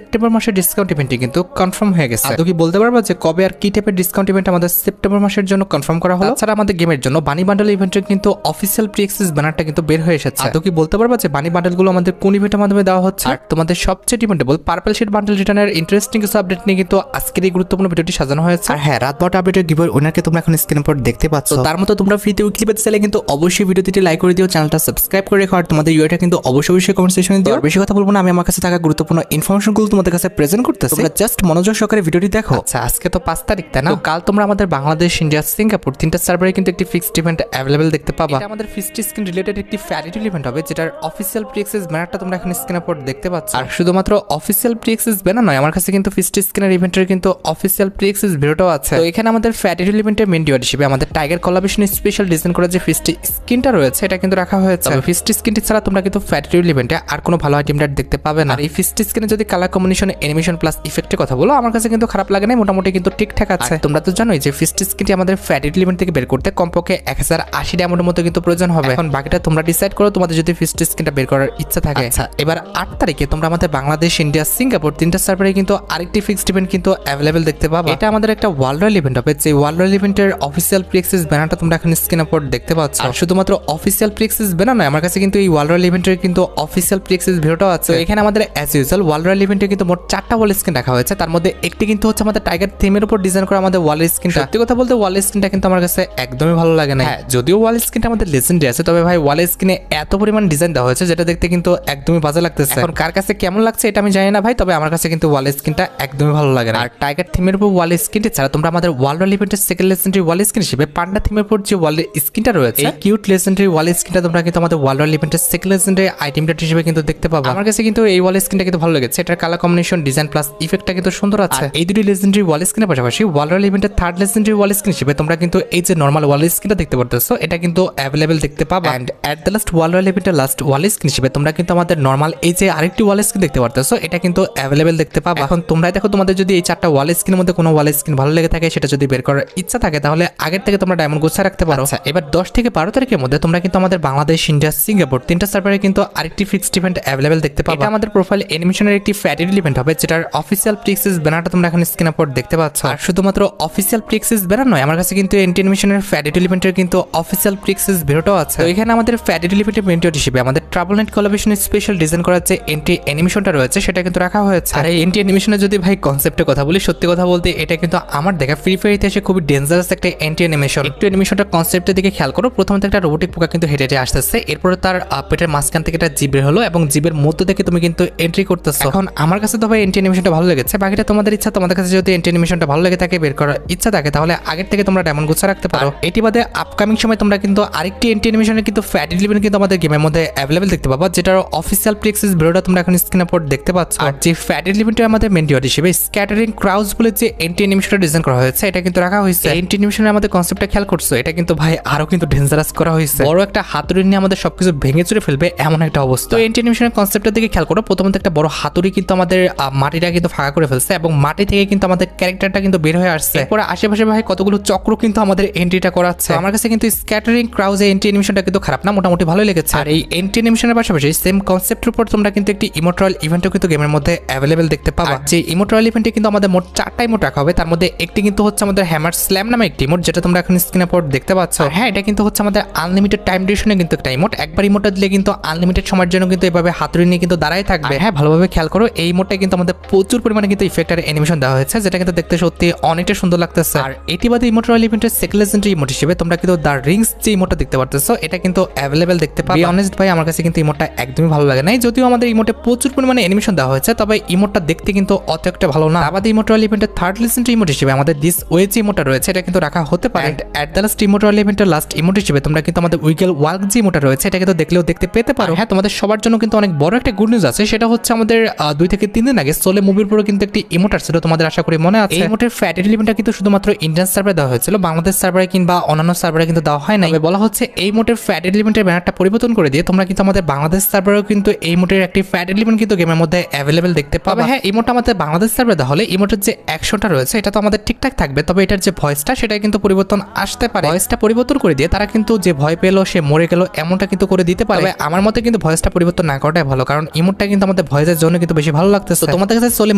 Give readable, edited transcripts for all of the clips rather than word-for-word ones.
September মাসের discount ইভেন্টটি কিন্তু confirm হয়ে গেছে। তো কি বলতে পারবা যে কবে আর কি টাইপের ডিসকাউন্ট ইভেন্ট আমাদের সেপ্টেম্বর মাসের জন্য কনফার্ম করা হলো? তাছাড়া আমাদের গেমের জন্য বানি বান্ডেল ইভেন্টের কিন্তু অফিসিয়াল প্রি অ্যাক্সেস ব্যানারটা কিন্তু বের হয়ে এসেছে। তো কি বলতে পারবা যে বানি বান্ডেলগুলো আমাদের কোন ইভেন্টের মাধ্যমে দেওয়া হচ্ছে? আর তোমাদের সবচেয়ে ডিমান্ডেবল পার্পল শিট বান্ডেল রিটার্নের ইন্টারেস্টিং কিছু আপডেট নিয়ে কিন্তু আজকের এই গুরুত্বপূর্ণ ভিডিওটি সাজানো হয়েছে। আর হ্যাঁ, রাত 12টা আপডেটের গিভওয়ে উইনারকে তোমরা এখন স্ক্রিনের উপর দেখতে পাচ্ছ। তার মতো তোমরা ফ্রিতে উইকলি পেতে চাইলে কিন্তু অবশ্যই ভিডিওটি লাইক করে দিও, চ্যানেলটা সাবস্ক্রাইব করে রেখো, আর তোমাদের ইউআইটা কিন্তু অবশ্যই কমেন্ট সেকশনে দিও। বেশি কথা বলবো না, আমি আমার কাছে থাকা গুরুত্বপূর্ণ ইনফরমেশনগুলো তোমাদের কাছে প্রেজেন্ট করতেছি, তোমরা জাস্ট মনোযোগ সহকারে ভিডিওটি দেখো। আচ্ছা, আজকে তো 5 তারিখ, তাই না? তো কাল তোমরা আমাদের বাংলাদেশ, ইন্ডিয়া, সিঙ্গাপুর তিনটা সার্ভারে কিন্তু একটি ফিক্সড ইভেন্ট অ্যাভেলেবল দেখতে পাবা। এটা আমাদের ফিক্সড স্ক্রিন রিলেটেড একটি ফ্যারিটি ইভেন্ট হবে, যেটার অফিসিয়াল প্রি অ্যাক্সেস ব্যানারটা তোমরা এখন স্ক্রিনের উপর দেখতে পাচ্ছ। আর শুধুমাত্র অফিসিয়াল প্রি অ্যাক্সেস ব্যানার নয়, আমার কাছে কিন্তু ফিক্সড স্ক্রিনের ইভেন্টের কিন্তু অফিসিয়াল প্রি অ্যাক্সেস ভিডিওটাও আছে। তো এখানে আমাদের ফ্যারিটি ইভেন্টের মেন ডিওয়ার হিসেবে আমাদের টাইগার কোলাবরেশন স্পেশাল ডিজাইন করা যে ফিক্সড স্ক্রিনটা রয়েছে এটা কিন্তু রাখা হয়েছে। ফিক্সড স্ক্রিনটি ছাড়া তোমরা কিন্তু ফ্যারিটি ইভেন্টে আর কোনো ভালো আইটেম দেখতে পাবে না। আর এই ফিক্সড স্ক্রিনে যদি কালার কম্বিনেশন, অ্যানিমেশন প্লাস ইফেক্টের কথা বলো, আমার কাছে কিন্তু খারাপ লাগে না, মোটামুটি কিন্তু ঠিকঠাক আছে। তোমরা তো জানোই যে ফিক্সড স্ক্রিনটি আমাদের ফ্যারিটি ইভেন্ট থেকে বের করতে কমপক্ষে 1080 ডায়মন্ডের মতো কিন্তু প্রয়োজন হবে। এখন বাকিটা তোমরা ডিসাইড করো তোমাদের যদি ফিক্সড স্ক্রিনটা বের করার ইচ্ছা থাকে। আচ্ছা, এবার 8 তারিখে তোমরা আমাদের বাংলাদেশ, ইন্ডিয়া, সিঙ্গাপুর তিনটা সার্ভারে কিন্তু আরেকটি ফিক্সড ইভেন্ট কিন্তু অ্যাভেলেবল দেখতে পাবে। এটা আমাদের একটা ওয়ার্ল্ড রয়্যাল ইভেন্ট হবে, যে ওয়ার্ল্ড রয়্যাল ইভেন্টের অফিসিয়াল প্রি অ্যাক্সেস ব্যানারটা তোমরা এখন স্ক্রিনের উপর দেখতে পাচ্ছ। আর শুধুমাত্র অফিসিয়াল প্রি অ্যাক্সেস ব্যানার নয়, আমার কাছে কিন্তু এই ওয়ার্ল্ড রয়্যাল ইভেন্টের কিন্তু অফিসিয়াল প্রি অ্যাক্সেস ভিডিওটাও আছে। এখানে আমাদের অ্যাজ ইউজুয়াল ওয়ার্ল্ড রয়্যাল ইভেন্টে কিন্তু মোট 4টা ওয়াল স্ক্রিন রাখা হয়েছে, তার মধ্যে একটি কিন্তু হচ্ছে আমাদের টাইগার থিমের উপর ডিজাইন করা আমাদের ওয়াল স্ক্রিন। সত্যি কথা বলতে ওয়াল স্ক্রিনটা কিন্তু আমার কাছে একদমই ভালো লাগে না। হ্যাঁ, যদিও ওয়াল স্ক্রিনটা আমাদের লেজেন্ডারি আছে, তবে ভাই ওয়াল স্ক্রিনে এত পরিমাণ ডিজাইন দেওয়া হয়েছে যেটা দেখতে কিন্তু একদমই বাজে লাগতেছে। এখন কার কাছে কেমন লাগছে এটা আমি জানি না ভাই, তবে আমার কাছে কিন্তু ওয়াল স্ক্রিনটা একদমই ভালো লাগে না। আর টাইগার থিমের উপর ওয়াল স্ক্রিনটি ছাড়া তোমরা আমাদের ওয়ার্ল্ড রয়্যাল ইভেন্টের সেকেন্ড লেজেন্ডারি ওয়াল স্ক্রিন হিসেবে পান্ডা থিমের উপর যে ওয়াল স্ক্রিনটা রয়েছে, এই কিউট লেজেন্ডারি ওয়াল স্ক্রিনটা তোমরা কিন্তু আমাদের ওয়ার্ল্ড রয়্যাল ইভেন্টের সেকেন্ড লেজেন্ডারি আইটেমটা হিসেবে কিন্তু দেখতে পাবা। আমার কাছে কিন্তু এই ওয়াল স্ক্রিনটা কিন্তু ভালো লেগেছে, এটার কালার কম্বিনেশন, ডিজাইন প্লাস ইফেক্টটা কিন্তু সুন্দর আছে। এই দুটি লেজেন্ডারি ওয়াল স্ক্রিনের পাশাপাশি ওয়ার্ল্ড রয়্যাল ইভেন্টের থার্ড লেজেন্ডারি ওয়াল স্ক্রিন হিসেবে তোমরা কিন্তু এই যে নরমাল ওয়াল স্ক্রিনটা দেখতে পারতেছো, এটা কিন্তু অ্যাভেলেবল দেখতে পাবা। And at the last world royal ইভেন্টের লাস্ট ওয়াল স্ক্রিন হিসেবে তোমরা কিন্তু আমাদের নরমাল এই যে আরেকটি ওয়াল স্ক্রিন দেখতে পারতেছো, এটা কিন্তু অ্যাভেলেবল দেখতে পাবা। এখন তোমরা দেখো, তোমাদের যদি এই 4টা ওয়াল স্ক্রিনের মধ্যে কোনো ওয়াল স্ক্রিন ভালো লেগে থাকে, সেটা যদি বের করার ইচ্ছা থাকে, তাহলে আগের থেকে তোমরা ডায়মন্ড গোছা রাখতে পারো। এবার 10 থেকে 12 তারিখের মধ্যে তোমরা কিন্তু আমাদের বাংলাদেশ, ইন্ডিয়া, সিঙ্গাপুর তিনটা সার্ভারে কিন্তু আরেকটি ফিক্সড ইভেন্ট অ্যাভেলেবল দেখতে পাবা। এটা আমাদের প্রোফাইল অ্যানিমেশনের একটি ফ্যারিটি ইভেন্ট হবে, যেটার অফিসিয়াল প্রি অ্যাক্সেস ব্যানারটা তোমরা এখন স্ক্রিনের উপর দেখতে পাচ্ছ। আর শুধুমাত্র অফিসিয়াল প্রি অ্যাক্সেস ব্যানার নয়, আমার কাছে কিন্তু এন্টি অ্যানিমেশনের ফ্যারিটি ইভেন্টের কিন্তু অফিসিয়াল প্রি অ্যাক্সেস ভিডিওটাও আছে। তো এখানে আমাদের ফ্যারিটি ইভেন্টের মেন্টর হিসেবে আমাদের ট্রাভেল নাইট কোলাবরেশনের স্পেশাল ডিজাইন করার যে এন্টি অ্যানিমেশনটা রয়েছে সেটা কিন্তু রাখা হয়েছে। আর এই এন্টি অ্যানিমেশনের যদি ভাই কনসেপ্টের কথা বলি, সত্যি কথা বলতে এটা কিন্তু আমার দেখা ফ্রি ফায়ার ইতিহাসে খুবই ডেঞ্জারাস একটা এন্টি অ্যানিমেশন। একটু অ্যানিমেশনটা কনসেপ্টের দিকে খেয়াল করো। প্রথমে একটা রোবোটিক পোকা কিন্তু হেঁটে হেঁটে আসতেছে, এরপরে তার পেটের মাঝখান থেকে একটা জিভ বের হলো এবং জিভের মধ্য থেকে তুমি কিন্তু এন্ট্রি করতেছো। এখন আমার কাছে তো ভাই এন্টি অ্যানিমেশনটা ভালো লেগেছে, বাকিটা তোমাদের ইচ্ছা। তোমাদের কাছে যদি এন্টি অ্যানিমেশনটা ভালো লেগে থাকে, বের করার ইচ্ছা থাকে, তাহলে আগের থেকে তোমরা ডায়মন্ড গোছা রাখতে পারো। এটি বাদে আপকামিং সময় তোমরা কিন্তু আরেকটি এন্টি অ্যানিমেশনের কিন্তু ফ্যারিটি ইভেন্ট কিন্তু আমাদের গেমের মধ্যে অ্যাভেলেবল দেখতে পাবা, যেটার অফিসিয়াল প্রি অ্যাক্সেস ভিডিওটা তোমরা এখন স্ক্রিনের উপর দেখতে পাচ্ছ। আর যে ফ্যারিটি ইভেন্টের আমাদের মেন ডিওর হিসেবে স্ক্যাটারিং ক্রাউডস বলে যে এন্টি অ্যানিমেশনটা ডিজাইন করা হয়েছে, এটা কিন্তু রাখা হয়েছে। এন্টি অ্যানিমেশনের আমাদের কনসেপ্টটা খেয়াল করছো, এটা কিন্তু ভাই আরো কিন্তু ডেঞ্জারাস করা হয়েছে। বড় একটা হাতুড়ি নিয়ে আমাদের সবকিছু ভেঙে চুরে ফেলবে এমন একটা অবস্থা। তো এন্টি অ্যানিমেশনের কনসেপ্টের দিকে খেয়াল করো। প্রথমত একটা বড় হাতুড়ি কিন্তু আমাদের মাটিটা কিন্তু ফাঁকা করে ফেলছে এবং মাটি থেকে কিন্তু আমাদের ক্যারেক্টারটা কিন্তু বের হয়ে আসছে। এরপরে আশেপাশে ভাই কতগুলো চক্র কিন্তু আমাদের এন্ট্রিটা করাচ্ছে। আমার কাছে কিন্তু স্ক্যাটারিং ক্রাউজ এই এন্টি অ্যানিমেশনটা কিন্তু খারাপ না, মোটামুটি ভালোই লেগেছে। আর এই এন্টি অ্যানিমেশনের পাশাপাশি সেম কনসেপ্টের উপর তোমরা কিন্তু একটি ইমোট্রাল ইভেন্টও কিন্তু গেমের মধ্যে অ্যাভেলেবল দেখতে পাবা। যে ইমোট্রাল ইভেন্টে কিন্তু আমাদের মোট 4টা ইমোট রাখা হবে, তার মধ্যে একটি কিন্তু হচ্ছে আমাদের হ্যামার স্ল্যাম নামে একটি ইমোট, যেটা তোমরা এখন স্ক্রিনের উপর দেখতে পাচ্ছ। হ্যাঁ, এটা কিন্তু হচ্ছে আমাদের আনলিমিটেড টাইম ডিউরেশনে কিন্তু একটা ইমোট। একবার ইমোটটা দিলে কিন্তু আনলিমিটেড সময়ের জন্য কিন্তু এভাবে হাতুড়ি নিয়ে কিন্তু দাঁড়ায় থাকবে। হ্যাঁ, ভালোভাবে খেয়াল করো, এই ইমোটটা কিন্তু আমাদের প্রচুর পরিমাণে কিন্তু ইফেক্ট আর অ্যানিমেশন দেওয়া হয়েছে, যেটা কিন্তু দেখতে সত্যি অনেকটা সুন্দর লাগতেছে। আর এটি বাদে ইমোট রয়্যাল ইভেন্টের সেকেন্ড লেজেন্ডারি ইমোট হিসেবে তোমরা কিন্তু দ্য রিংস যে ইমোটটা দেখতে পারতেছো, এটা কিন্তু অ্যাভেলেবল দেখতে পাবে। অনেস্ট ভাই, আমার কাছে কিন্তু ইমোটটা একদমই ভালো লাগে না, যদিও আমাদের ইমোটে প্রচুর পরিমাণে অ্যানিমেশন দেওয়া হয়েছে, তবে ইমোটটা দেখতে কিন্তু অত একটা ভালো না। আমাদের ইমোট রয়্যাল ইভেন্টের থার্ড লেজেন্ডারি ইমোট হিসেবে আমাদের দিস ওয়ে যে ইমোটটা রয়েছে, এটা কিন্তু রাখা হতে পারে। এট দ্য লাস্ট ইমোট রয়্যাল ইভেন্টের লাস্ট ইমোট হিসেবে তোমরা কিন্তু আমাদের উইগেল ওয়ার্ক যে ইমোটটা রয়েছে, এটা কিন্তু দেখলেও দেখতে পেতে পারো। হ্যাঁ, তোমাদের সবার জন্য কিন্তু অনেক বড় একটা গুড নিউজ আছে, সেটা হচ্ছে আমাদের 2 থেকে 3 দিন আগে সোলে মুভির পরে কিন্তু একটি ইমোট আসছিল, তোমাদের আশা করি মনে আছে। এই ইমোটের ফ্যারিটি ইভেন্টটা কিন্তু শুধুমাত্র ইন্ডিয়ান সার্ভারে দেওয়া হয়েছিল, বাংলাদেশ সার্ভারে কিংবা অন্যান্য সার্ভারে কিন্তু দেওয়া হয় না। বলা হচ্ছে এই ইমোটের ফ্যারিটি ইভেন্টের ব্যানারটা পরিবর্তন করে দিয়ে তোমরা কিন্তু আমাদের বাংলাদেশ সার্ভারেও কিন্তু এই ইমোটের একটি ফ্যারিটি ইভেন্ট কিন্তু গেমের মধ্যে অ্যাভেলেবল দেখতে পাবে। হ্যাঁ, ইমোটটা আমাদের বাংলাদেশ সার্ভারে দেওয়া হলে ইমোটের যে অ্যাকশনটা রয়েছে এটা তো আমাদের ঠিকঠাক থাকবে, তবে এটার যে ভয়েসটা সেটা কিন্তু পরিবর্তন আসতে পারে। ভয়েসটা পরিবর্তন করে দিয়ে তারা কিন্তু যে ভয় পেলো সে মরে গেল এমনটা কিন্তু করে দিতে পারে। আমার মতে কিন্তু ভয়েসটা পরিবর্তন না করাটাই ভালো, কারণ ইমোটটা কিন্তু আমাদের ভয়েসের জন্য কিন্তু বেশি ভালো ভালো লাগতেছে। তোমাদের কাছে সোলে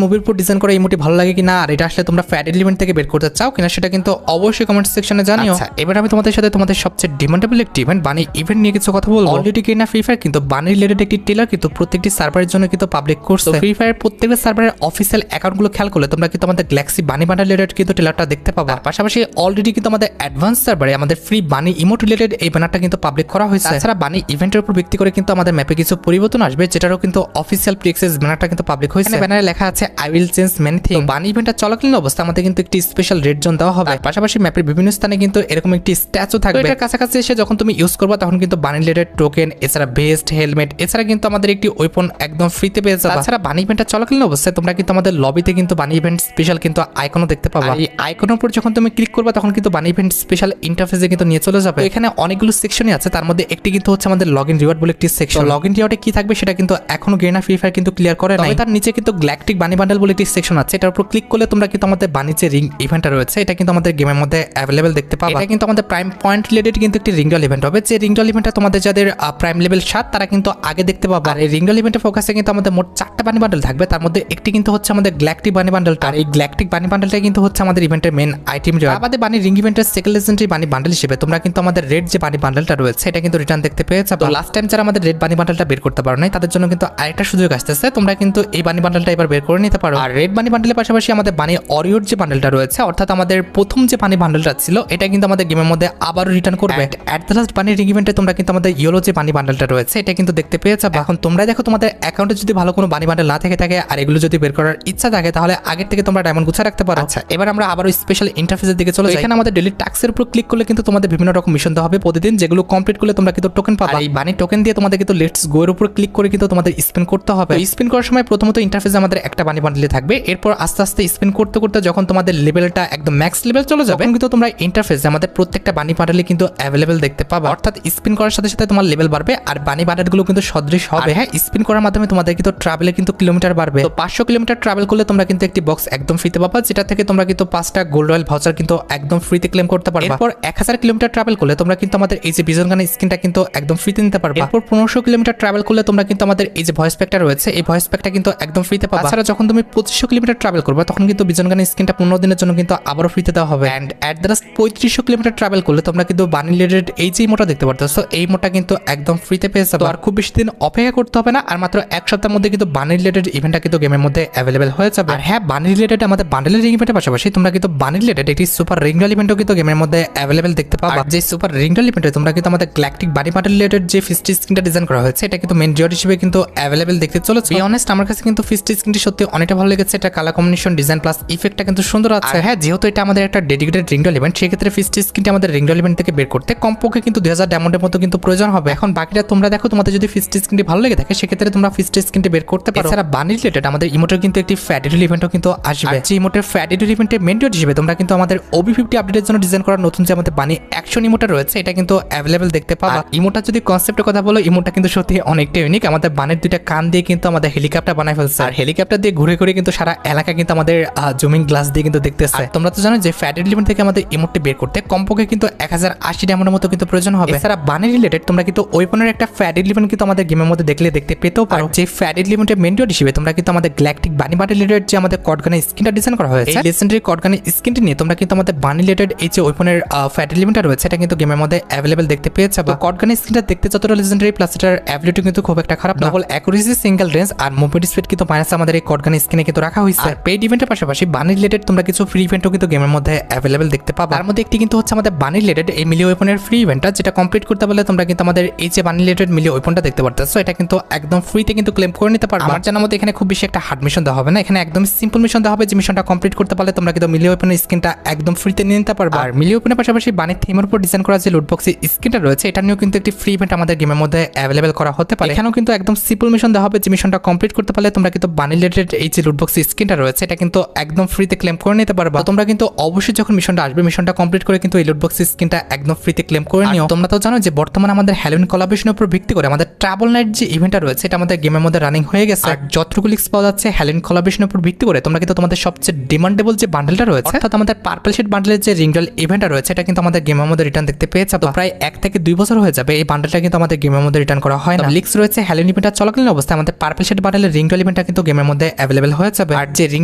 মুভির উপর ডিজাইন করা ইমোটি ভালো লাগে কিনা, আর এটা আসলে তোমরা ফ্যাট এলিমেন্ট থেকে বের করতে চাও কিনা সেটা কিন্তু অবশ্যই কমেন্ট সেকশনে জানিও। এবার আমি তোমাদের সাথে তোমাদের সবচেয়ে ডিমান্ডেবল একটি ইভেন্ট বানি ইভেন্ট নিয়ে কিছু কথা বলবো। অলরেডি কিনা ফ্রি ফায়ার কিন্তু বানি রিলেটেড একটি ট্রেলার কিন্তু প্রত্যেকটি সার্ভারের জন্য কিন্তু পাবলিক করছে। ফ্রি ফায়ার প্রত্যেকটা সার্ভারের অফিসিয়াল অ্যাকাউন্টগুলো খেয়াল করলে তোমরা কিন্তু আমাদের গ্যালাক্সি বানি বান্ডেল রিলেটেড কিন্তু ট্রেলারটা দেখতে পাবা। পাশাপাশি অলরেডি কিন্তু আমাদের অ্যাডভান্স সার্ভারে আমাদের ফ্রি বানি ইমোট রিলেটেড এই ব্যানারটা কিন্তু পাবলিক করা হয়েছে। তাছাড়া বানি ইভেন্টের উপর ভিত্তি করে কিন্তু আমাদের ম্যাপে কিছু পরিবর্তন আসবে, যেটারও কিন্তু অফিসিয়াল প্রি-অ্যাক্সেস ব্যানারটা কিন্তু পাবলিক হয়েছে। ব্যানারে লেখা আছে I will change many thing. বানি ইভেন্টটা চলাকালীন অবস্থা আমাদের কিন্তু একটি স্পেশাল রেড জোন দেওয়া হবে। পাশাপাশি ম্যাপের বিভিন্ন স্থানে কিন্তু এরকম একটি স্ট্যাচু থাকবে। এটার কাছাকাছি এসে যখন তুমি ইউজ করবা তখন কিন্তু বানি রিলেটেড টোকেন, এছাড়া ভেস্ট, হেলমেট, এছাড়া কিন্তু আমাদের একটি ওয়েপন একদম ফ্রিতে পেয়ে যাবে। তাছাড়া বানি ইভেন্টটা চলাকালীন অবস্থায় তোমরা কিন্তু আমাদের লবিতে কিন্তু বানি ইভেন্ট স্পেশাল কিন্তু আইকনও দেখতে পাবা। এই আইকনের উপর যখন তুমি ক্লিক করবা তখন কিন্তু বানি ইভেন্ট স্পেশাল ইন্টারফেসে কিন্তু নিয়ে চলে যাবে। এখানে অনেকগুলো সেকশনই আছে, তার মধ্যে একটি কিন্তু হচ্ছে আমাদের লগইন রিওয়ার্ড বলে একটি সেকশন। লগইন রিওয়ার্ডে কি থাকবে সেটা কিন্তু এখনো গেনা ফ্রি ফায়ার কিন্তু ক্লিয়ার করে নাই। তার নিচে কিন্তু গ্যালাকটিক বানি বান্ডেল বলে একটি সেকশন আছে, এটার উপর ক্লিক করলে তোমরা কিন্তু আমাদের বানি যে রিং ইভেন্টটা রয়েছে এটা কিন্তু আমাদের গেমের মধ্যে অ্যাভেলেবল দেখতে পাবা। এটা কিন্তু আমাদের প্রাইম পয়েন্ট রিলেটেড কিন্তু একটি রিংডল ইভেন্ট হবে, যে রিংডল ইভেন্টটা তোমাদের যাদের প্রাইম লেভেল 7 তারা কিন্তু আগে দেখতে পাবা। আর এই রিংডল ইভেন্টের ফোকাসে কিন্তু আমাদের মোট 4টা বানি বান্ডেল থাকবে, তার মধ্যে একটি কিন্তু হচ্ছে আমাদের গ্যালাকটিক বানি বান্ডেলটা। আর এই গ্যালাকটিক বানি বান্ডেলটা কিন্তু হচ্ছে আমাদের ইভেন্টের মেন আইটেম। আমাদের বানি রিং ইভেন্টের সেকেন্ড লেজেন্ডারি বানি বান্ডেল হিসেবে তোমরা কিন্তু আমাদের রেড যে বানি বান্ডেলটা রয়েছে এটা কিন্তু রিটার্ন দেখতে পেয়েছো। তো লাস্ট টাইম যারা আমাদের রেড বানি বান্ডেলটা বের করতে পারো নাই তাদের জন্য কিন্তু আরেকটা সুযোগ আসতেছে, তোমরা কিন্তু এই বানি বান্ডেলটা এবার বের করে নিতে পারো। আর রেড বানি বান্ডেলের পাশাপাশি আমাদের বানি অরিওর যে বান্ডেলটা রয়েছে, অর্থাৎ আমাদের প্রথম যে বানি বান্ডেলটা ছিল এটা কিন্তু আমাদের গেমের মধ্যে আবারও রিটার্ন করবে। এট দ্য লাস্ট বানি রিং ইভেন্টে তোমরা কিন্তু আমাদের ইয়েলো যে বানি বান্ডেলটা রয়েছে এটা কিন্তু দেখতে পেয়েছো। এখন তোমরা দেখো তোমাদের অ্যাকাউন্টে যদি ভালো কোনো বানি বান্ডেল না থাকে আর এগুলো যদি বের করার ইচ্ছা থাকে তাহলে আগের থেকে তোমরা ডায়মন্ড গুছা রাখতে পারো। আচ্ছা, এবার আমরা আবারও স্পেশাল ইন্টারফেসের দিকে চলে যাই। এখানে আমাদের ডেইলি টাস্কের উপর ক্লিক করলে কিন্তু তোমাদের বিভিন্ন রকম মিশন দেওয়া হবে প্রতিদিন, যেগুলো কমপ্লিট করলে তোমরা কিন্তু টোকেন পাবা। এই বানি টোকেন দিয়ে তোমাদের কিন্তু লেটস গো এর উপর ক্লিক করে কিন্তু তোমাদের স্পিন করতে হবে। স্পিন করার সময় প্রথমত ইন্টারফেসে আমাদের একটা বানি বান্ডেল থাকবে, এরপর আস্তে আস্তে স্পিন করতে করতে যখন তোমাদের লেভেলটা একদম ম্যাক্স লেভেল চলে যাবে কিন্তু তোমরা ইন্টারফেসে আমাদের প্রত্যেকটা বানি বান্ডেলে কিন্তু অ্যাভেলেবেল দেখতে পাবা। অর্থাৎ স্পিন করার সাথে সাথে তোমার লেভেল বাড়বে আর বানি বান্ডেলগুলো কিন্তু সদৃশ হবে। হ্যাঁ, স্পিন করার মাধ্যমে তোমাদের কিন্তু ট্রাভেলে কিন্তু কিলোমিটার বাড়বে। তো 500 কিলোমিটার ট্রাভেল করলে তোমরা কিন্তু একটি বক্স একদম ফ্রিতে পাবা, যেটা থেকে তোমরা কিন্তু 5টা গোল্ড রয়্যাল ভাউচার কিন্তু একদম ফ্রিতে ক্লেম করতে পারবে। এরপর 1000 কিলোমিটার ট্রাভেল করলে তোমরা কিন্তু আমাদের এই যে বিজন গানের স্কিনটা কিন্তু একদম ফ্রিতে নিতে পারবে। এরপর 1500 কিলোমিটার ট্রাভেল করলে তোমরা কিন্তু আমাদের এই যে ভয়েস প্যাকটা রয়েছে এই ভয়েস প্যাকটা কিন্তু একদম ফ্রিতে পাবা। তাছাড়া যখন তুমি 2500 কিলোমিটার ট্রাভেল করবে তখন কিন্তু বিজন গানের স্কিনটা 15 দিনের জন্য কিন্তু আবারও ফ্রিতে দেওয়া হবে। And at the last 3500 kilometre travel করলে তোমরা কিন্তু বানি রিলেটেড এই যে ইমোটা দেখতে পারতেছো এই ইমোটা কিন্তু একদম ফ্রিতে পেয়ে যাবে। আর খুব বেশি দিন অপেক্ষা করতে হবে না, আর মাত্র এক সপ্তাহের মধ্যে কিন্তু বানি রিলেটেড ইভেন্টটা কিন্তু গেমের মধ্যে অ্যাভেলেবল হয়ে যাবে। আর হ্যাঁ, বানি রিলেটেড আমাদের বান্ডেলের রিং ইভেন্টের পাশাপাশি তোমরা কিন্তু বানি রিলেটেড একটি সুপার রিংডল ইভেন্টও কিন্তু গেমের মধ্যে অ্যাভেলেবল দেখতে পাবা। যে সুপার রিংডল ইভেন্টে তোমরা কিন্তু আমাদের গ্যালাকটিক বানি বান্ডেল রিলেটেড যে ফিস্টি স্কিনটা ডিজাইন করা হয়েছে এটা কিন্তু মেন রিওয়ার্ড হিসেবে কিন্তু অ্যাভেলেবল দেখতে চলেছে। বি অনেস্ট, আমার কাছে কিন্তু ফিস্টি স্কিনটি সত্যি অনেকটা ভালো লেগেছে। এটা কালার কম্বিনেশন, ডিজাইন প্লাস ইফেক্টটা কিন্তু সুন্দর আছে। হ্যাঁ, যেহেতু এটা আমাদের একটা ডেডিকেটেড রিংডল ইভেন্ট সেক্ষেত্রে ফিস্টি স্কিনটি আমাদের রিংডল ইভেন্ট থেকে বের করতে কমপক্ষে কিন্তু 2000 ডায়মন্ডের মতো কিন্তু প্রয়োজন হবে। এখন বাকিটা তোমরা দেখো, তোমাদের যদি ফিস্টি স্কিনটি ভালো লেগে থাকে সেক্ষেত্রে তোমরা ফিস্টি স্কিনটি বের করতে পারো। এছাড়া বানি রিলেটেড আমাদের ইমোটের কিন্তু একটি ফ্যাডিডল ইভেন্টও কিন্তু আসবে। যে ইমোটের ফ্যাডিডল ইভেন্টের মেন রিওয়ার্ড হিসেবে তোমরা কিন্তু আমাদের OB50 আপডেটের জন্য ডিজাইন করা নতুন যে আমাদের বানি অ্যাকশন ইমোটা রয়েছে এটা কিন্তু অ্যাভেলেবল দেখতে পাবা। ইমোটা যদি কনসেপ্টের কথা বলো, ইমোটা কিন্তু সত্যি অনেকটা ইউনিক। আমাদের বানের দুইটা কান দিয়ে কিন্তু আমাদের হেলিকপ্টার বানাই ফেলছে, আর হেলিকপ্টার দিয়ে ঘুরে ঘুরে কিন্তু সারা এলাকা কিন্তু আমাদের জুমিং গ্লাস দিয়ে কিন্তু দেখতেছে। তোমরা তো জানো যে ফ্যাডিডল ইভেন্ট থেকে আমাদের ইমোটটি বের করতে কমপক্ষে কিন্তু 1080 ডায়মন্ডের মতো কিন্তু প্রয়োজন হবে। এছাড়া বানি রিলেটেড তোমরা কিন্তু ওয়েপনের একটা ফ্যাডিডল ইভেন্ট কিন্তু আমাদের গেমের মধ্যে দেখতে পেতেও পারো। যে ফ্যাডিডল ইভেন্টের মেন রিওয়ার্ড হিসেবে তোমরা কিন্তু আমাদের গ্যালাকটিক বানি বান্ডেল রিলেটেড যে আমাদের কটগানের স্কিনটা ডিজাইন করা হয়েছে এই লেজেন্ডারি কটগানের স্কিনটি নিয়ে তোমরা কিন্তু আমাদের বানি রিলেটেড এই যে ওয়েপনের ফ্যাডিডল ইভেন্টটা রয়েছে এটা কিন্তু গেমের মধ্যে অ্যাভেলেবল দেখতে পেয়েছে। তো কটগানের স্কিনটা দেখতে যতটা লেজেন্ডারি প্লাস এটার অ্যাবিলিটি কিন্তু খুব একটা খারাপ না। ডবল অ্যাকুরেসি, সিঙ্গেল রেঞ্জ আর মুভমেন্ট স্পিড কিন্তু মাইনাস আমাদের এই কটগানের স্কিনে কিন্তু রাখা হয়েছে। পেইড ইভেন্টের পাশাপাশি বানি রিলেটেড তোমরা কিছু ফ্রি ইভেন্টও কিন্তু গেমের মধ্যে অ্যাভেলেবল দেখতে পাবা। তার মধ্যে একটি কিন্তু হচ্ছে আমাদের বানি রিলেটেড এই মিলি ওয়েপনের ফ্রি ইভেন্টটা, যেটা কমপ্লিট করতে পারলে তোমরা কিন্তু আমাদের এই যে বানি রিলেটেড মিলি ওয়েপনটা দেখতে পারতেছো এটা কিন্তু একদম ফ্রিতে কিন্তু ক্লেম করে নিতে পারবে। আমার জানার মধ্যে এখানে খুব বেশি একটা হার্ড মিশন দেওয়া হবে না, এখানে একদম সিম্পল মিশন দেওয়া হবে। যে মিশনটা কমপ্লিট করতে পারলে তোমরা কিন্তু মিলি ওয়েপনের স্কিনটা একদম ফ্রিতে নিয়ে নিতে পারবে। আর মিলি ওয়েপনের পাশাপাশি বানি থিমের উপর ডিজাইন করা যে লুটবক্সের স্কিনটা রয়েছে এটা নিয়েও কিন্তু একটি ফ্রি ইভেন্ট আমাদের গেমের মধ্যে অ্যাভেলেবল করা হতে পারে। এখানেও কিন্তু একদম সিম্পল মিশন দেওয়া হবে। যে মিশনটা কমপ্লিট করতে পারলে তোমরা কিন্তু বানি রিলেটেড এই যে লুটবক্সের স্কিনটা রয়েছে এটা কিন্তু একদম ফ্রিতে ক্লেম করে নিতে পারবে। তোমরা কিন্তু অবশ্যই যখন মিশনটা আসবে মিশনটা কমপ্লিট করে কিন্তু এই লুটবক্সের স্কিনটা একদম ফ্রিতে ক্লেম করে নিও। তোমরা তো জানো যে বর্তমানে আমাদের হ্যালোউইন কোলাবরেশনের উপর ভিত্তি করে আমাদের ট্রাভেল নাইট যে ইভেন্টটা রয়েছে এটা আমাদের গেমের মধ্যে রানিং হয়ে গেছে। আর যতটুকু লিক্স পাওয়া যাচ্ছে হ্যালোউইন কোলাবরেশনের উপর ভিত্তি করে তোমরা কিন্তু তোমাদের সবচেয়ে ডিমান্ডেবল যে বান্ডেলটা রয়েছে অর্থাৎ আমাদের পার্পল শেড বান্ডেলের যে রিংডল ইভেন্টটা রয়েছে এটা কিন্তু আমাদের গেমের মধ্যে রিটার্ন দেখতে পেয়েছে। তো প্রায় 1 থেকে 2 বছর হয়ে যাবে এই বান্ডেলটা কিন্তু আমাদের গেমের মধ্যে রিটার্ন করা হয় না। লিক্স রয়েছে হ্যালোউইন ইভেন্টটা চলাকালীন অবস্থায় আমাদের পার্পল শেড বান্ডেলের রিংডল ইভেন্টটা কিন্তু গেমের মধ্যে অ্যাভেলেবল হয়ে যাবে। আর যে রিং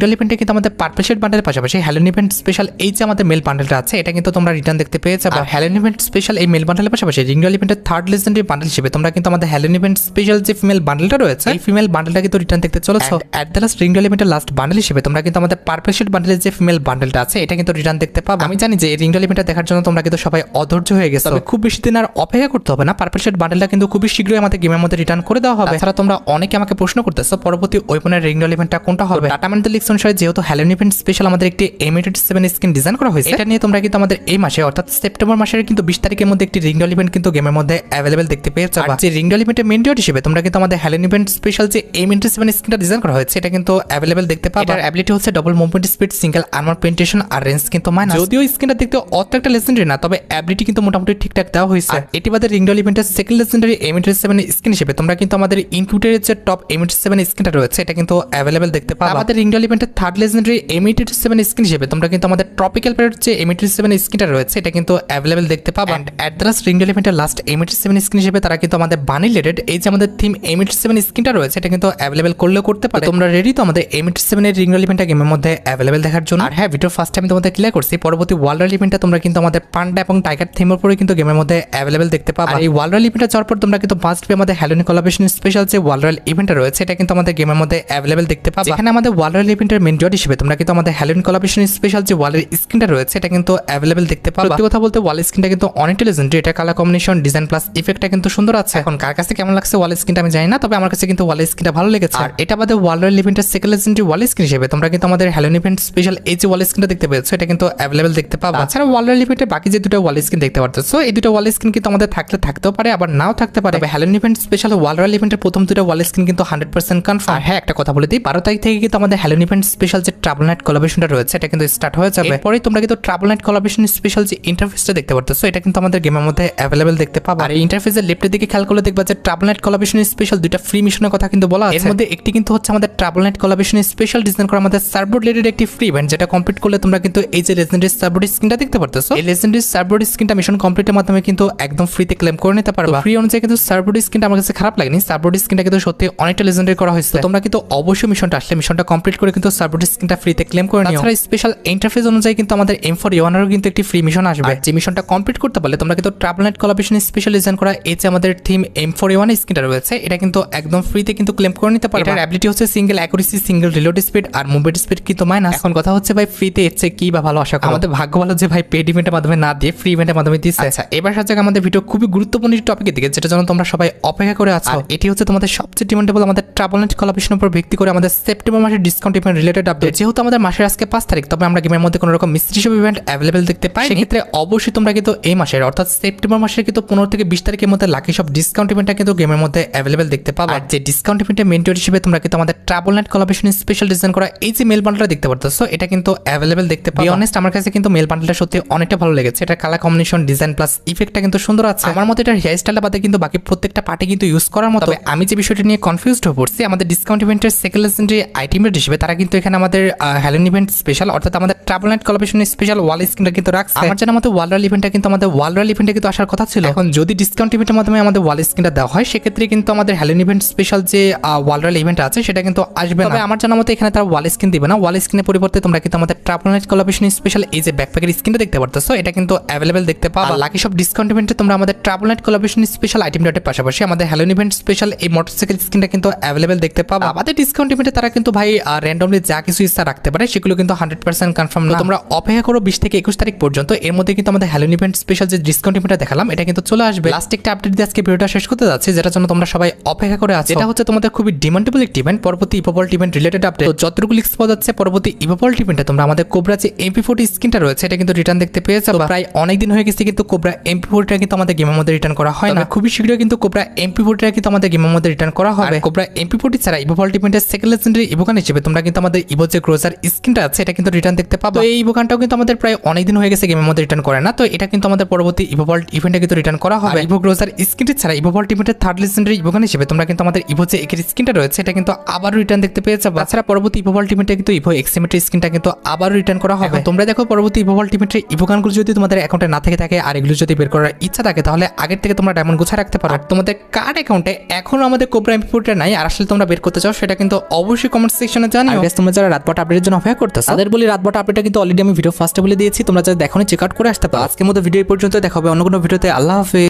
ডল ইভেন্টে কিন্তু আমাদের পার্পল শেড বান্ডেলের পাশাপাশি হ্যালোন ইভেন্ট স্পেশাল এই যে আমাদের মেল বান্ডেলটা আছে এটা কিন্তু তোমরা রিটার্ন দেখতে পেয়ে যাবে। আর হ্যালোন ইভেন্ট স্পেশাল এই মেল বান্ডেলের পাশাপাশি রিং ডল ইভেন্টের থার্ড লেজেন্ডারি বান্ডেল হিসেবে তোমরা কিন্তু আমাদের হ্যালোন ইভেন্ট স্পেশাল যে ফিমেল বান্ডেলটা রয়েছে এই ফিমেল বান্ডেলটা কিন্তু রিটার্ন দেখতে চলেছো। এট দ্য লাস্ট রিং ডল ইভেন্টের লাস্ট বান্ডেল হিসেবে তোমরা কিন্তু আমাদের পার্পল শেড বান্ডেলের যে ফিমেল বান্ডেলটা আছে এটা কিন্তু রিটার্ন দেখতে পাবে। আমি জানি যে এই রিং ডল ইভেন্টটা দেখার জন্য তোমরা কিন্তু সবাই অধৈর্য হয়ে গেছো, তবে খুব বেশি দিন আর অপেক্ষা করতে হবে না। পার্পল শেড বান্ডেলটা কিন্তু খুবই শীঘ্রই আমাদের গেমের মধ্যে রিটার্ন করে দেওয়া হবে। এছাড়া তোমরা অনেকে আমাকে প্রশ্ন করতেছো পরবর্তী ওয়েপনের রিং ডল ইভেন্টটা কোনটা হবে। টাটা ম্যান্ডেল লিক্স অনুসারে যেহেতু হ্যালোন ইভেন্ট স্পেশাল আমাদের একটি এমিটেড 7 স্কিন ডিজাইন করা হয়েছে, এটা নিয়ে তোমরা কিন্তু আমাদের এই মাসে অর্থাৎ সেপ্টেম্বর মাসের কিন্তু 20 তারিখের মধ্যে একটি রিং ডল ইভেন্ট কিন্তু গেমের মধ্যে অ্যাভেলেবল দেখতে পেয়ে যাবে। যে রিং ডল ইভেন্টের মেন ডিওড হিসেবে তোমরা কিন্তু আমাদের হ্যালোন ইভেন্ট স্পেশাল যে এমিটেড 7 স্কিনটা ডিজাইন করা হয়েছে এটা কিন্তু অ্যাভেলেবল দেখতে পাবে। এটার অ্যাবিলিটি হচ্ছে double movement speed, single armour penetration আর রেঞ্জ কিন্তু মাইনাস। যদিও স্কিনটা দেখতে অত একটা লেজেন্ডারি না, তবে অ্যাবিলিটি কিন্তু মোটামুটি ঠিকঠাক দেওয়া হয়েছে। এটি বাদে রিং ডল ইভেন্টের সেকেন্ড লেজেন্ডারি এমিটেড 7 স্কিন হিসেবে তোমরা কিন্তু আমাদের ইনকিউবেটরের যে টপ এমিটেড 7 স্কিনটা রয়েছে এটা কিন্তু অ্যাভেলেবল দেখতে পাবে। আমাদের রিং ডল ইভেন্টের থার্ড লেজেন্ডারি এমিটেড 7 স্কিন হিসেবে তোমরা কিন্তু আমাদের ট্রপিক্যাল প্যারেট যে এমিটেড 7 স্কিনটা রয়েছে এটা কিন্তু অ্যাভেলেবল দেখতে পাবে। And at the last ring doll ইভেন্টের লাস্ট এমিটেড 7 স্কিন হিসেবে তারা কিন্তু আমাদের বানি রিলেটেড এই যে আমাদের থিম এমিটেড 7 স্কিনটা রয়েছে এটা কিন্তু অ্যাভেলেবল করলেও করতে পারে। তোমরা রেডি তো আমাদের এমিটেড 7 এর রিং ডল ইভেন্টটা গেমের মধ্যে অ্যাভেলেবল দেখার জন্য? আর হ্যাঁ, ভিডিও ফার্স্ট টাইম তোমাদের ক্লিয়ার করছি, পরবর্তী ওয়ার্ল্ড রয়্যাল ইভেন্টটা তোমরা কিন্তু আমাদের পান্ডা এবং টাইগার থিমের উপরে কিন্তু গেমের মধ্যে অ্যাভেলেবল দেখতে পাবে। আর এই ওয়ার্ল্ড রয়্যাল ইভেন্টটা যাওয়ার পর তোমরা কিন্তু মাস্ট বি আমাদের হ্যালোন কোলাবোরেশন স্পেশাল যে ওয়ার্ল্ড রয়্যাল ইভেন্টটা রয়েছে এটা কিন্তু আমাদের গেমের মধ্যে অ্যাভেলেবল দেখতে পাবে। এখানে আমাদের ওয়ার্ল্ড রয়্যাল ইভেন্টের মেন ডিওড হিসেবে তোমরা কিন্তু আমাদের হ্যালোন কোলাবোরেশন স্পেশাল যে ওয়ার্ল্ড স্কিনটা রয়েছে এটা কিন্তু অ্যাভেলেবল দেখতে পাবে। সত্যি কথা বলতে ওয়াল স্কিনটা কিন্তু অনেকটা লেজেন্ডারি, এটা কালার কম্বিনেশন, ডিজাইন প্লাস ইফেক্টটা কিন্তু সুন্দর আছে। এখন কার কাছে কেমন লাগছে ওয়াল স্কিনটা আমি জানি না, তবে আমার কাছে কিন্তু ওয়াল স্কিনটা ভালো লেগেছে। আর এটা বাদে ওয়ার্ল্ড রয়্যাল ইভেন্টের সেকেন্ড লেজেন্ডারি ওয়াল স্কিন হিসেবে তোমরা কিন্তু আমাদের হ্যালোন ইভেন্ট স্পেশাল এই যে ওয়াল স্কিনটা দেখতে পেয়েছো এটা কিন্তু অ্যাভেলেবল দেখতে পাবে। তাছাড়া ওয়ার্ল্ড রয়্যাল ইভেন্টের বাকি যে দুটো ওয়াল স্কিন দেখতে পারতেছো এই দুটো ওয়াল স্কিন কিন্তু আমাদের থাকলে থাকতেও পারে আবার নাও থাকতে পারে। তবে halon event special world royal ইভেন্টের প্রথম দুটো ওয়াল স্কিন কিন্তু 100% কনফার্ম। হ্যাঁ, একটা কথা বলে দিই, 12 তারিখ থেকে কিন্তু আমাদের হ্যালোন ইভেন্ট স্পেশাল যে ট্রাভেল নাইট কোলাবোরেশনটা রয়েছে এটা কিন্তু স্টার্ট হয়ে যাবে। এরপরে তোমরা কিন্তু ট্রাভেল নাইট কোলাবোরেশন স্পেশাল যে ইন্টারফেসটা দেখতে পারতেছো এটা কিন্তু আমাদের গেমের মধ্যে অ্যাভেলেবল দেখতে পাবে। আর এই ইন্টারফেসের লেফটের দিকে খেয়াল করলে দেখবা যে ট্রাভেল নাইট কোলাবোরেশন স্পেশাল দুইটা ফ্রি মিশনের কথা কিন্তু বলা আছে। এর মধ্যে একটি কিন্তু হচ্ছে আমাদের travel night collaboration special design করা আমাদের সার্ভবোর্ড রিলেটেড একটি ফ্রি ইভেন্ট, যেটা কমপ্লিট করলে তোমরা কিন্তু এই যে লেজেন্ডারি সার্ভবোর্ড স্কিনটা দেখতে পারতেছো এই লেজেন্ডারি সার্ভবোর্ড স্কিনটা মিশন কমপ্লিটের মাধ্যমে কিন্তু একদম ফ্রিতে ক্লেম করে নিতে পারবা। ফ্রি অনুযায়ী কিন্তু সার্ভবোর্ড স্কিনটা আমার কাছে খারাপ লাগেনি, সার্ভবোর্ড স্কিনটা কিন্তু সত্যি অনেকটা লেজেন্ডারি করা হয়েছে। তোমরা কিন্তু অবশ্যই মিশনটা আসলে মিশনটা কমপ্লিট করে কিন্তু সার্ভবোর্ড স্কিনটা ফ্রিতে ক্লেম করে নিও। তাছাড়া স্পেশাল ইন্টারফেস অনুযায়ী কিন্তু আমাদের M4A1 এরও কিন্তু একটি ফ্রি মিশন আসবে, যে মিশনটা কমপ্লিট করতে পারলে তোমরা কিন্তু travel night collaboration special design করা এই যে আমাদের থিম M4A1 স্কিনটা রয়েছে এটা কিন্তু একদম ফ্রিতে কিন্তু ক্লেম করে নিতে পারবে। এটার অ্যাবিলিটি হচ্ছে single accuracy, single reload speed আর মুভমেন্ট স্পিড কিন্তু মাইনাস। এখন কথা হচ্ছে ভাই ফ্রিতে এর চেয়ে কি বা ভালো আশা করা? আমাদের ভাগ্য ভালো যে ভাই পেড ইভেন্টের মাধ্যমে না দিয়ে ফ্রি ইভেন্টের মাধ্যমে দিচ্ছে। আচ্ছা, এবার সাথে আমাদের ভিডিও খুবই গুরুত্বপূর্ণ টপিকের দিকে, যেটা জন্য তোমরা সবাই অপেক্ষা করে আছো। এটি হচ্ছে তোমাদের সবচেয়ে ডিমান্ডেবল আমাদের ট্রাভেল নাইট কোলাবোরেশনের উপর ভিত্তি করে আমাদের সেপ্টেম্বর মাসের ডিসকাউন্ট ইভেন্ট রিলেটেড আপডেট। যেহেতু আমাদের মাসের আজকে 5 তারিখ, তবে আমরা গেমের মধ্যে কোনো রকম মিস্ট্রি শপ ইভেন্ট অ্যাভেলেবল দেখতে পাই। সেক্ষেত্রে অবশ্যই তোমরা কিন্তু এই মাসের অর্থাৎ সেপ্টেম্বর মাসের কিন্তু 15 থেকে 20 তারিখের মধ্যে লাকি শপ ডিসকাউন্ট ইভেন্টটা কিন্তু গেমের মধ্যে অ্যাভেলেবল দেখতে পাবে। আর যে ডিসকাউন্ট ইভেন্টের মেন ডিওড হিসেবে তোমরা কিন্তু আমাদের travel night collaboration special design করা এই যে মেল বান্ডলটা দেখতে পারতেছো এটা কিন্তু অ্যাভেলেবল দেখতে পাবে। অনেস্ট আমার কাছে কিন্তু মেল বান্ডলটা সত্যি অনেকটা ভালো লেগেছে, এটা কালার কম্বিনেশন, ডিজাইন প্লাস ইফেক্টটা কিন্তু সুন্দর আছে। আমার মতে এটার হেয়ার স্টাইলটা বাদে কিন্তু বাকি প্রত্যেকটা পার্টি কিন্তু ইউজ করার মতো। তবে আমি যে বিষয়টা নিয়ে কনফিউজড হয়ে পড়ছি, আমাদের ডিসকাউন্ট ইভেন্টের সেকেন্ড লেজেন্ডারি আইটেম রেট হিসেবে তারা কিন্তু এখানে আমাদের হ্যালোন ইভেন্ট স্পেশাল অর্থাৎ আমাদের ট্রাভেল নাইট কোলাবোরেশন স্পেশাল ওয়াল স্কিনটা কিন্তু রাখছে। আমার জানা মতে ওয়ার্ল্ড রয়্যাল ইভেন্টটা কিন্তু আমাদের ওয়ার্ল্ড রয়্যাল ইভেন্টে কিন্তু আসার কথা ছিল। এখন যদি ডিসকাউন্ট ইভেন্টের মাধ্যমে আমাদের ওয়াল স্কিনটা দেওয়া হয় সেক্ষেত্রে কিন্তু আমাদের হ্যালোন ইভেন্ট স্পেশাল যে ওয়ার্ল্ড রয়্যাল ইভেন্ট আছে সেটা কিন্তু আসবে না। তবে আমার জানা মতে এখানে তারা ওয়াল স্কিন দিবে না, ওয়াল স্কিনের পরিবর্তে তোমরা কিন্তু আমাদের ট্রাভেল নাইট কোলাবোরেশন স্পেশাল এই যে ব্যাকপ্যাকের স্কিনটা দেখতে পারতেছো এটা কিন্তু অ্যাভেলেবল দেখতে পাবে। লাকি সব ডিসকাউন্ট ইভেন্টে তোমরা আমাদের travel night collaboration special item ডটের পাশাপাশি আমাদের হ্যালোন ইভেন্ট স্পেশাল এই মোটরসাইকেল স্কিনটা কিন্তু অ্যাভেলেবল দেখতে পাবে। আমাদের ডিসকাউন্ট ইভেন্টে তারা কিন্তু ভাই র্যান্ডমলি যা কিছু ইচ্ছা রাখতে পারে, সেগুলো কিন্তু 100% কনফার্ম না। তোমরা অপেক্ষা করো 20 থেকে 21 তারিখ পর্যন্ত, এর মধ্যে কিন্তু আমাদের হ্যালোন ইভেন্ট স্পেশাল যে ডিসকাউন্ট ইভেন্টটা দেখালাম এটা কিন্তু চলে আসবে। লাস্ট একটা আপডেট দিয়ে আজকে ভিডিওটা শেষ করতে যাচ্ছি, যেটার জন্য তোমরা সবাই অপেক্ষা করে আছো। এটা হচ্ছে তোমাদের খুবই ডিমান্ডেবল একটি ইভেন্ট, পরবর্তী ইভোভল্ট ইভেন্ট রিলেটেড আপডেট। তো যতটুকু লিক্স পাওয়া যাচ্ছে পরবর্তী ইভোভল্ট ইভেন্টে তোমরা আমাদের কোবরা যে MP40 স্কিনটা রয়েছে এটা কিন্তু রিটার্ন দেখতে পেয়ে যাবে। প্রায় অনেক দিন হয়ে গেছে কিন্তু কোবরা MP40টা কিন্তু আমাদের গেমের মধ্যে রিটার্ন করা হয় না, খুবই শীঘ্রই কিন্তু কোবরা MP40টা কিন্তু আমাদের গেমের মধ্যে রিটার্ন করা হবে। কোবরা MP40 ছাড়া ইভোভল্ট ইভেন্টের সেকেন্ড লেজেন্ডারি ইভোগান হিসেবে তোমরা কিন্তু আমাদের ইভো যে ক্রোজার স্কিনটা আছে এটা কিন্তু রিটার্ন দেখতে পাবে। এই ইভোগানটাও কিন্তু আমাদের প্রায় অনেক দিন হয়ে গেছে গেমের মধ্যে রিটার্ন করে না, তো এটা কিন্তু আমাদের পরবর্তী ইভোভল্ট ইভেন্টে কিন্তু রিটার্ন করা হবে। ইভো ক্রোজার স্কিনটি ছাড়া ইভোভল্ট ইভেন্টের থার্ড লেজেন্ডারি ইভোগান হিসেবে তোমরা কিন্তু আমাদের ইভো যে একের স্কিনটা রয়েছে এটা কিন্তু আবার রিটার্ন দেখতে পেয়ে যাবে। তাছাড়া পরবর্তী ইভোভল্ট ইভেন্টে কিন্তু ইভো এক্সিমেট্রি স্কিনটা কিন্তু আবার রিটার্ন করা হবে। তোমরা দেখো পরবর্তী ইভোভল্ট ইভেন্টের ইভোগানগুলো যদি তোমাদের অ্যাকাউন্টে না থেকে থাকে আর এগুলো যদি বের করার ইচ্ছা থাকে তাহলে আগের থেকে তোমরা ডায়মন্ড গুছা রাখতে পারো। তোমাদের কার্ড অ্যাকাউন্টে এখনো আমাদের কোবরা MP40টা নাই, আর আসলে তোমরা বের করতে চাও সেটা কিন্তু অবশ্যই কমেন্ট সেকশনে জানিও। গাইস তোমরা যারা রাতবাট আপডেটের জন্য অপেক্ষা করতেছো তাদের বলি রাতবাট আপডেটটা কিন্তু অলরেডি আমি ভিডিও ফার্স্টে বলে দিয়েছি, তোমরা যারা দেখোনি চেক আউট করে আসতে পারো। আজকের মতো ভিডিও এই পর্যন্ত, দেখা হবে অন্য কোনো ভিডিওতে। আল্লাহ হাফেজ।